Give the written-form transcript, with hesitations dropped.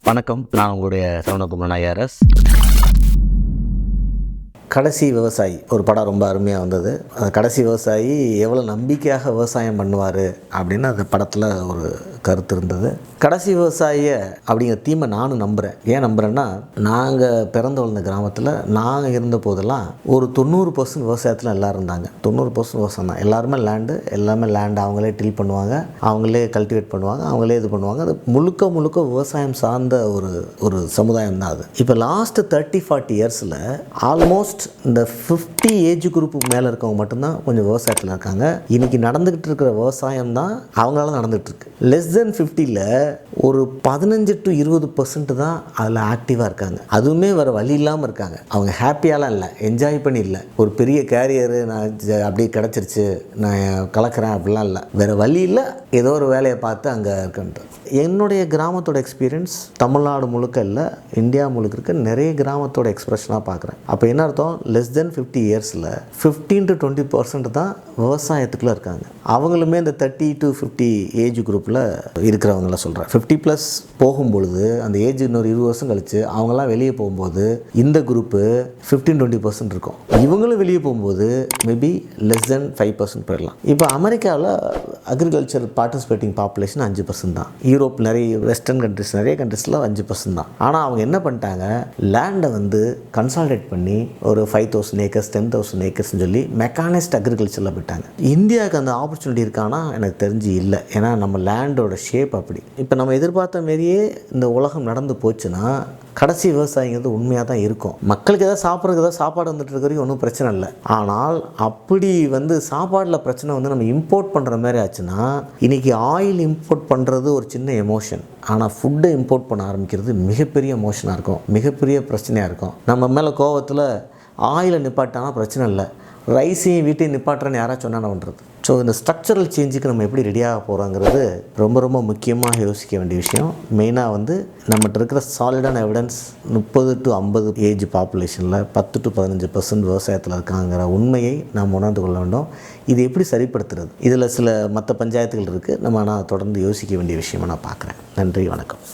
வணக்கம், நான் உங்களுடைய சரவணகுமார் ஐஆர்எஸ். கடைசி விவசாயி ஒரு படம் ரொம்ப அருமையாக வந்தது. அந்த கடைசி விவசாயி எவ்வளோ நம்பிக்கையாக விவசாயம் பண்ணுவார் அப்படின்னு அந்த படத்தில் ஒரு கருத்து இருந்தது. கடைசி விவசாயியை அப்படிங்கிற தீமை நானும் நம்புகிறேன். ஏன் நம்புகிறேன்னா, நாங்கள் பிறந்து வளர்ந்த கிராமத்தில் நாங்கள் இருந்த போதெல்லாம் ஒரு 90% விவசாயத்தில் எல்லோரும் இருந்தாங்க. 90% விவசாயம் தான். எல்லாமே லேண்டு அவங்களே டில் பண்ணுவாங்க, அவங்களே கல்டிவேட் பண்ணுவாங்க, அவங்களே இது பண்ணுவாங்க. அது முழுக்க விவசாயம் சார்ந்த ஒரு சமுதாயம் தான் அது. இப்போ லாஸ்ட்டு 30-40 இயர்ஸில் ஆல்மோஸ்ட் இந்த 50 ஏஜ் குரூப்புக்கு மேலே இருக்கவங்க மட்டும்தான் கொஞ்சம் விவசாயத்தில் இருக்காங்க. இன்றைக்கி நடந்துக்கிட்டு இருக்கிற விவசாயம் தான் அவங்களால நடந்துகிட்ருக்கு. லெஸ் தென் 50ல் ஒரு 15-20% தான் அதில் ஆக்டிவாக இருக்காங்க. அதுவுமே வேறு வழி இல்லாமல் இருக்காங்க. அவங்க ஹாப்பியாலாம் இல்லை, என்ஜாய் பண்ணி இல்லை, ஒரு பெரிய கேரியரு நான் அப்படியே கிடச்சிருச்சு நான் கலக்கிறேன் அப்படிலாம் இல்லை. வேறு வழி இல்லை, ஏதோ ஒரு வேலையை பார்த்து அங்கே இருக்குன்ட்டு. என்னுடைய கிராமத்தோட எக்ஸ்பீரியன்ஸ் தமிழ்நாடு முழுக்க இல்லை, இந்தியா முழுக்க இருக்க நிறைய கிராமத்தோட எக்ஸ்பிரஷனாக பார்க்குறேன். அப்போ என்ன அர்த்தம், லெஸ் தென் 50 இயர்ஸில் 15-20% தான் விவசாயத்துக்குள்ளே இருக்காங்க. அவங்களுமே இந்த 30-50 ஏஜ் குரூப்பில் இருக்கிறவங்கள சொல்கிறேன். 50+ போகும்பொழுது அந்த ஏஜ் இன்னொரு 20 வருஷம் கழித்து அவங்களாம் வெளியே போகும்போது இந்த குரூப்பு 15-20% இருக்கும். இவங்களும் வெளியே போகும்போது மேபி லெஸ் தென் 5% போயிடலாம். இப்போ அமெரிக்காவில் அக்ரிகல்ச்சர் பார்ட்டிசிபேட்டிங் பாப்புலேஷன் 5% தான். யூரோப் நிறைய வெஸ்டர்ன் கண்ட்ரிஸ் நிறைய கண்ட்ரிஸில் 5% தான். ஆனால் அவங்க என்ன பண்ணிட்டாங்க, லேண்டை வந்து கன்சாலிடேட் பண்ணி ஒரு 5,000 ஏக்கர்ஸ் 10,000 ஏக்கர்ஸ்னு சொல்லி மெக்கானைஸ்ட் அக்ரிகல்ச்சரில் போயிட்டாங்க. இந்தியாவுக்கு அந்த ஆப்பர்ச்சுனிட்டி இருக்கானா எனக்கு தெரிஞ்சு இல்லை. ஏன்னா நம்ம லேண்டோட ஷேப் அப்படி. இப்போ நம்ம எதிர்பார்த்த மாரியே இந்த உலகம் நடந்து போச்சுன்னா கடைசி விவசாயிங்கிறது உண்மையாக தான் இருக்கும். மக்களுக்கு எதாவது சாப்பிட்றதுக்கு ஏதாவது சாப்பாடு வந்துட்டு இருக்கிறது ஒன்றும் பிரச்சனை இல்லை. ஆனால் அப்படி சாப்பாடில் பிரச்சனை நம்ம இம்போர்ட் பண்ணுற மாதிரி ஆச்சுன்னா, இன்றைக்கி ஆயில் இம்போர்ட் பண்ணுறது ஒரு சின்ன எமோஷன், ஆனால் ஃபுட்டை இம்போர்ட் பண்ண ஆரம்பிக்கிறது மிகப்பெரிய எமோஷனாக இருக்கும், மிகப்பெரிய பிரச்சனையாக இருக்கும். நம்ம மேலே கோவத்தில் ஆயிலை நிப்பாட்டானா பிரச்சனை இல்லை, ரைஸையும் வீட்டையும் நிப்பாட்டுறேன்னு யாராச்சும் சொன்னா பண்ணுறது. ஸோ இந்த ஸ்ட்ரக்சரல் சேஞ்சுக்கு நம்ம எப்படி ரெடியாக போகிறோங்கிறது ரொம்ப முக்கியமாக யோசிக்க வேண்டிய விஷயம். மெயினாக நம்மகிட்ட இருக்கிற சாலிடான எவிடன்ஸ் 30-50 ஏஜ் பாப்புலேஷனில் 10-15% விவசாயத்தில் இருக்காங்கிற உண்மையை நாம் உணர்ந்து கொள்ள வேண்டும். இது எப்படி சரிப்படுத்துறது, இதில் சில மற்ற பஞ்சாயத்துகள் இருக்குது. நம்ம ஆனால் தொடர்ந்து யோசிக்க வேண்டிய விஷயமாக நான் பார்க்குறேன். நன்றி, வணக்கம்.